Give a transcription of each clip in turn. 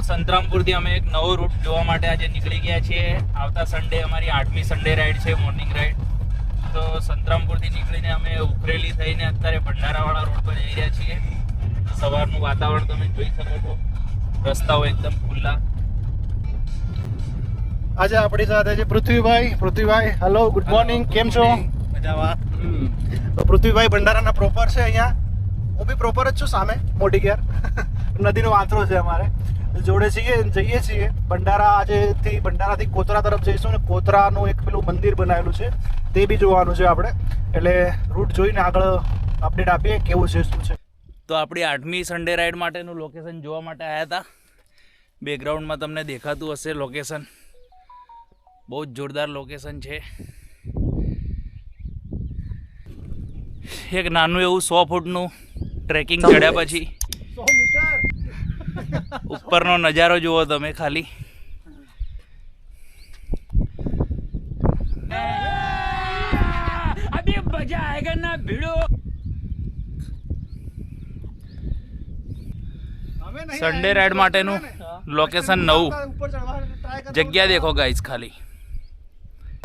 સંતરામપુરથી અમે એક નવો રૂટ જોવા માટે આજે નીકળી ગયા છીએ. આવતા સન્ડે અમારી 8મી સન્ડે રાઈડ છે, મોર્નિંગ રાઈડ. તો સંતરામપુરથી નીકળીને અમે ઉખરેલી થઈને અત્યારે ભંડારાવાળા રોડ પર જઈ રહ્યા છીએ. સવારનું વાતાવરણ તમે જોઈ શકો છો, રસ્તાઓ એકદમ ખુલ્લા. આજે આપણી સાથે છે પૃથ્વીભાઈ. હેલો, ગુડ મોર્નિંગ, કેમ છો? મજામાં. તો પૃથ્વીભાઈ ભંડારાના પ્રોપર છે અહીંયા. હું બી પ્રોપર જ છું, સામે મોટી કેર નદીનો વાંતરો છે અમારે. જોડે જઈએ છીએ ભંડારા. આજેથી ભંડારાથી કોતરા તરફ જઈશું ને કોતરાનું એક પેલું મંદિર બનાવેલું છે તે બી જોવાનું છે આપણે. એટલે રૂટ જોઈને આગળ અપડેટ આપીએ કેવું છે શું છે. તો આપણી 8મી સન્ડે રાઈડ માટેનું લોકેશન જોવા માટે આવ્યા હતા. બેકગ્રાઉન્ડમાં તમને દેખાતું હશે લોકેશન. બહુ જ જોરદાર લોકેશન છે. એક નાનું એવું 100 ફૂટનું ટ્રેકિંગ ચડ્યા પછી 100 મીટર ઉપરનો નજારો જુઓ તમે ખાલી. અભી મજા આયેગા ના ભીડો. સન્ડે રાઈડ માટેનું લોકેશન નવું. જગ્યા દેખો ગાઈસ ખાલી.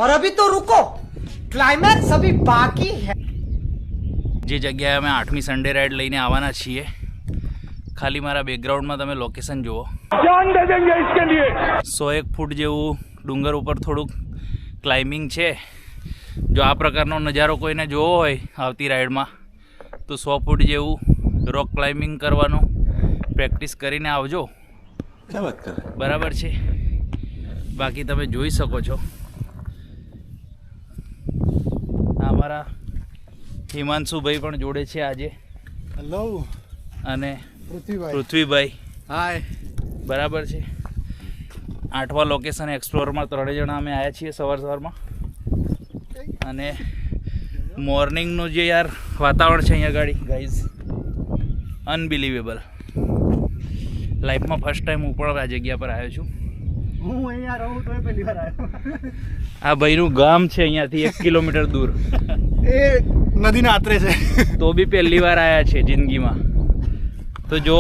और अभी तो रुको, क्लाइमैक्स अभी बाकी है. જે જગ્યાએ અમે 8મી સન્ડે રાઈડ લઈને આવવાના છીએ, ખાલી મારા બેકગ્રાઉન્ડમાં તમે લોકેશન જુઓ. 101 ફૂટ જેવું ડુંગર ઉપર થોડુંક ક્લાઇમ્બિંગ છે. જો આ પ્રકારનો નજારો કોઈને જોવો હોય આવતી રાઈડમાં તો 100 ફૂટ જેવું રોક ક્લાઇમ્બિંગ કરવાનું પ્રેક્ટિસ કરીને આવજો. બરાબર છે. બાકી તમે જોઈ શકો છો અમારા હિમાંશુભાઈ પણ જોડે છે આજે. હેલો. અને પૃથ્વીભાઈ. હાય. બરાબર છે. 8મા લોકેશન એક્સપ્લોરમાં 3 જણા અમે આવ્યા છીએ સવારમાં. અને મોર્નિંગનું જે યાર વાતાવરણ છે અહીંયા ગાડી ગાઈઝ, અનબિલીવેબલ. લાઈફમાં ફર્સ્ટ ટાઈમ હું પણ આ જગ્યા પર આવ્યો છું. હું અહીંયા રહું તો પહેલી વાર આવ્યો. આ ભાઈનું ગામ છે અહીંયાથી 1 કિલોમીટર દૂર. એ નદીના આતરે છે. તો બી પહેલી વાર આવ્યા છે જિંદગીમાં. તો જો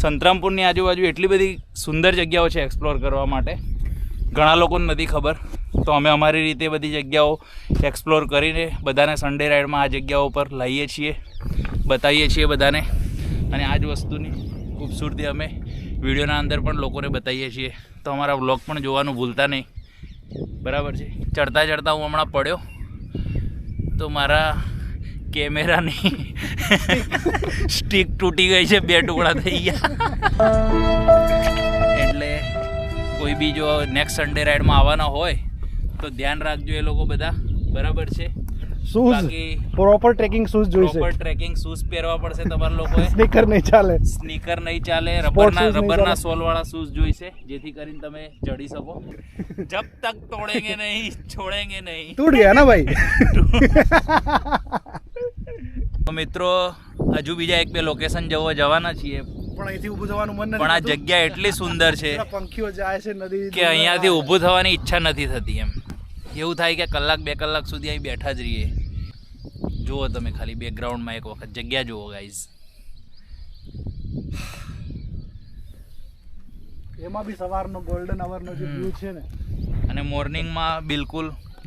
સંતરામપુરની આજુબાજુ એટલી બધી સુંદર જગ્યાઓ છે એક્સપ્લોર કરવા માટે. ઘણા લોકોને નથી ખબર. તો અમે અમારી રીતે બધી જગ્યાઓ એક્સપ્લોર કરીને બધાને સન્ડે રાઈડમાં આ જગ્યાઓ પર લાવીએ છીએ, બતાવીએ છીએ બધાને. અને આ જ વસ્તુની ખૂબસૂરતી અમે વિડીયોના અંદર પણ લોકોને બતાવીએ છીએ. તો અમારા વ્લોગ પણ જોવાનું ભૂલતા નહીં. બરાબર છે. ચડતા ચડતા હું હમણાં પડ્યો તો મારા કેમેરાની સ્ટીક તૂટી ગઈ છે, 2 ટુકડા થઈ ગયા. એટલે કોઈ બી જો નેક્સ્ટ સન્ડે રાઈડમાં આવવાના હોય તો ધ્યાન રાખજો એ લોકો બધા. બરાબર છે. શૂઝ, પ્રોપર ટ્રેકિંગ શૂઝ જોઈશે. પ્રોપર ટ્રેકિંગ શૂઝ પહેરવા પડશે તમારા લોકોએ. સ્નીકર નહીં ચાલે. સ્નીકર નહીં ચાલે. રબરના સોલ વાળા શૂઝ જોઈશે જેથી કરીને તમે ચડી શકો. જબ તક તોડેંગે નહીં છોડેંગે નહીં. તૂટ ગયા ના ભાઈ. તો મિત્રો હજુ બીજા 1-2 લોકેશન જવાના છીએ, પણ અહીંથી ઊભું થવાનું મન નથી. પણ આ જગ્યા એટલી સુંદર છે પંખીઓ જાય છે નદી કે અહીંયાથી ઊભું થવાની ઈચ્છા નથી થતી. એમ એવું થાય કે 1-2 કલાક સુધી અહીં બેઠા જ રહીએ. જુઓ તમે ખાલી બેકગ્રાઉન્ડમાં એક વખત જગ્યા જુઓ ગાઈઝ. એમાં બી સવારનો ગોલ્ડન અવરનો જે વ્યૂ છે ને. અને મોર્નિંગમાં બિલકુલ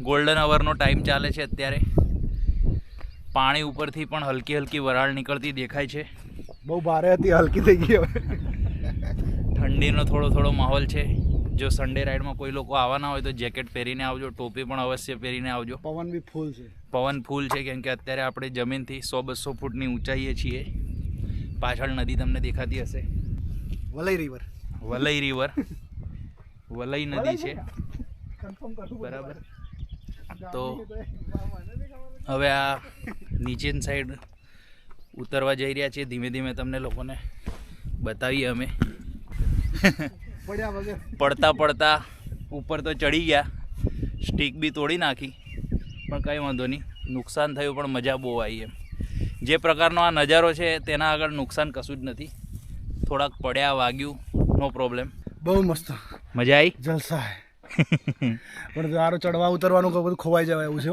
ગોલ્ડન અવરનો ટાઈમ ચાલે છે અત્યારે. પાણી ઉપરથી પણ હલકી હલકી વરાળ નીકળતી દેખાય છે. બહુ ભારે હતી, હલકી થઈ ગઈ હવે. ઠંડીનો થોડો માહોલ છે. જો સન્ડે રાઈડમાં કોઈ લોકો આવવાના હોય તો જેકેટ પહેરીને આવજો, ટોપી પણ અવશ્ય પહેરીને આવજો. પવન બી ફૂલ છે. પવન ફૂલ છે કેમ કે અત્યારે આપણે જમીનથી 100-200 ફૂટની ઊંચાઈએ છીએ. પાછળ નદી તમને દેખાતી હશે, વલઈ રિવર. વલઈ નદી છે. બરાબર. તો હવે આ નીચેની સાઈડ ઉતરવા જઈ રહ્યા છીએ. ધીમે ધીમે તમને લોકોને બતાવીએ અમે. પડતા ઉપર તો ચડી ગયા, સ્ટીક બી તોડી નાખી, પણ કંઈ વાંધો નહીં. નુકસાન થયું પણ મજા બહુ આવી. એમ જે પ્રકારનો આ નજારો છે તેના આગળ નુકસાન કશું જ નથી. થોડાક પડ્યા, વાગ્યું, નો પ્રોબ્લેમ. બહુ મસ્ત મજા આવી. જલસા. પણ સારું ચડવા ઉતરવાનું બધું ખોવાઈ જવાય એવું છે.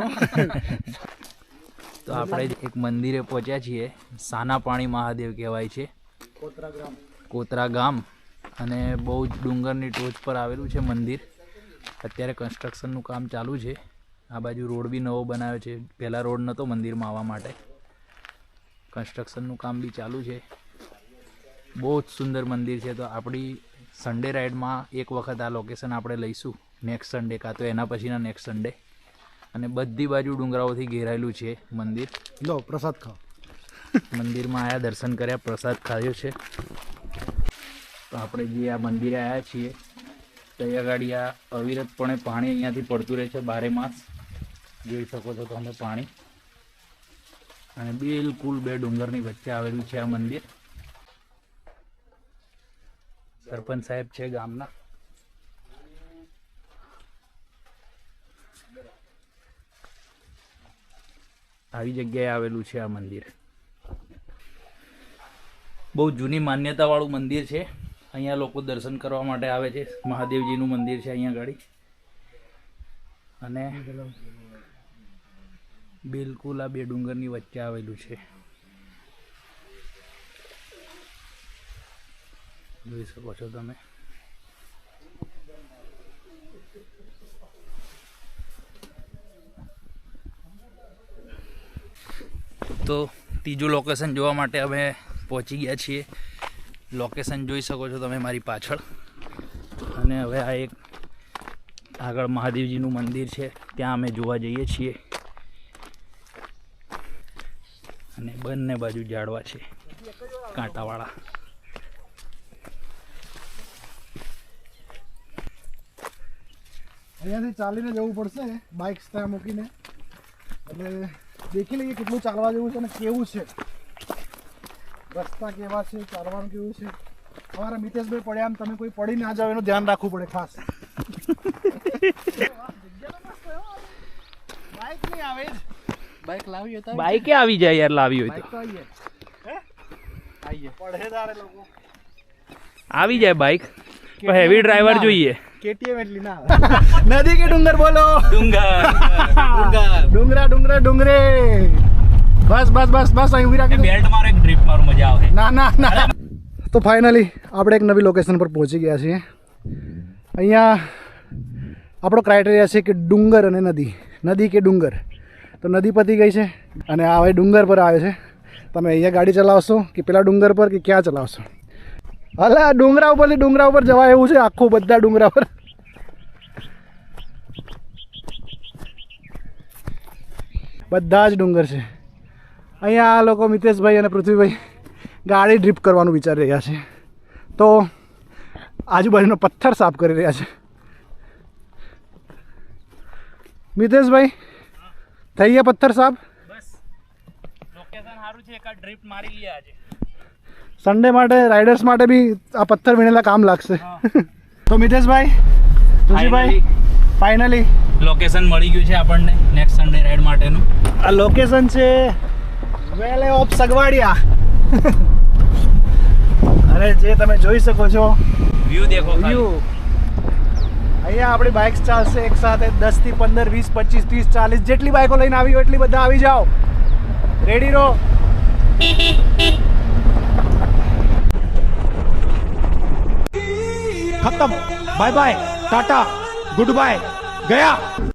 તો આપણે એક મંદિરે પહોંચ્યા છીએ. સાના પાણી મહાદેવ કહેવાય છે, કોતરા ગામ. અને બહુ જ ડુંગરની ટોચ પર આવેલું છે મંદિર. અત્યારે કન્સ્ટ્રક્શનનું કામ ચાલુ છે. આ બાજુ રોડ બી નવો બનાવ્યો છે. પહેલાં રોડ નહોતો મંદિરમાં આવવા માટે. કન્સ્ટ્રક્શનનું કામ બી ચાલુ છે. બહુ જ સુંદર મંદિર છે. તો આપણી સન્ડે રાઈડમાં એક વખત આ લોકેશન આપણે લઈશું, નેક્સ્ટ સન્ડે કાં તો એના પછીના નેક્સ્ટ સન્ડે. અને બધી બાજુ ડુંગરાઓથી ઘેરાયેલું છે મંદિર. લો પ્રસાદ ખાઓ. મંદિરમાં આવ્યા, દર્શન કર્યા, પ્રસાદ ખાધો છે. તો આપણે જે આ મંદિરે આવ્યા છીએ ત્યાં ગાડી આ અવિરતપણે પાણી અહીંયાથી પડતું રહે છે 12 માસ. જોઈ શકો છો તમે પાણી. અને બિલકુલ બે ડુંગરની વચ્ચે આવેલું છે આ મંદિર. સરપંચ સાહેબ છે ગામના. આવી જગ્યાએ આવેલું છે આ મંદિર. બહુ જૂની માન્યતાવાળું મંદિર છે. અહીંયા લોકો દર્શન કરવા માટે આવે છે. મહાદેવજીનું મંદિર છે અહીંયા ગાડી. અને બિલકુલ આ બે ડુંગરની વચ્ચે આવેલું છે. જોઈ શકો છો તમે. તો ત્રીજું લોકેશન જોવા માટે અમે પહોંચી ગયા છીએ. લોકેશન જોઈ શકો છો તમે મારી પાછળ. અને હવે આ એક આગળ મહાદેવજીનું મંદિર છે, ત્યાં અમે જોવા જઈએ છીએ. અને બંને બાજુ ઝાડવા છે કાંટાવાળા. અહીંયાથી ચાલીને જવું પડશે, બાઇક્સ ત્યાં મૂકીને. એટલે દેખી લઈએ કેટલું ચાલવા જેવું છે અને કેવું છે, રસ્તા કેવા છે, ચાલવાનું કેવું છે. અમારા મિતેશભાઈ પડ્યા આમ, તમે કોઈ પડી ના જાવ એનું ધ્યાન રાખવું પડે ખાસ. બાઇક નહીં આવે જ. બાઇક લાવી હોય તો બાઈકે આવી જાય યાર, લાવી હોય તો આવીએ પડેદારે લોકો આવી જાય બાઈક. પણ હેવી ડ્રાઈવર જોઈએ. કેટીએમ એટલી ના આવે. નદી કે ડુંગર બોલો. ડુંગર ડુંગરા ડુંગરા ડુંગરે. બસ બસ બસ બસ અહીં ઉભી રાખી. બેલ્ટ મારો એક ડ્રીપ મારું, મજા આવે. ના ના ના. તો ફાઇનલી આપણે એક નવી લોકેશન પર પહોંચી ગયા છીએ. અહીંયા આપણો ક્રાઇટેરિયા છે કે ડુંગર અને નદી, નદી કે ડુંગર. તો નદી પતી ગઈ છે અને આ હવે ડુંગર પર આવે છે. તમે અહીંયા ગાડી ચલાવશો કે પેલા ડુંગર પર કે ક્યાં ચલાવશો? અલા ડુંગરા ઉપરથી ડુંગરા ઉપર જવાય એવું છે, આખું બધા ડુંગરા પર. બધા જ ડુંગર છે. અહીંયા આ લોકો મિતેશભાઈ અને પૃથ્વીભાઈ ગાડી ડ્રીપ કરવાનું વિચારી રહ્યા છે. તો આજુબાજુનો પથ્થર સાફ કરી રહ્યા છે. મિતેશભાઈ થઈ ગયા પથ્થર સાફ? બસ લોકેશન સારું છે, એક ડ્રીપ મારી લઈએ આજે. સન્ડે માટે રાઇડર્સ માટે બી આ પથ્થર વીણેલા કામ લાગશે. તો મિતેશભાઈ, તુલસીભાઈ, ફાઇનલી લોકેશન મળી ગયું છે આપણને નેક્સ્ટ સન્ડે રાઈડ માટેનું. આ લોકેશન છે વેલે ઓફ સગવાડિયા. અને જે તમે જોઈ શકો છો વ્યૂ દેખો ખાલી. વ્યૂ. અહીંયા આપણી બાઇક્સ ચાલશે એક સાથે 10 થી 15 20 25 30 40 જેટલી બાઇકો લઈને આવી હોય એટલી બધા આવી જાઓ. રેડી રહો. खत्म, bye bye, tata, goodbye, गया.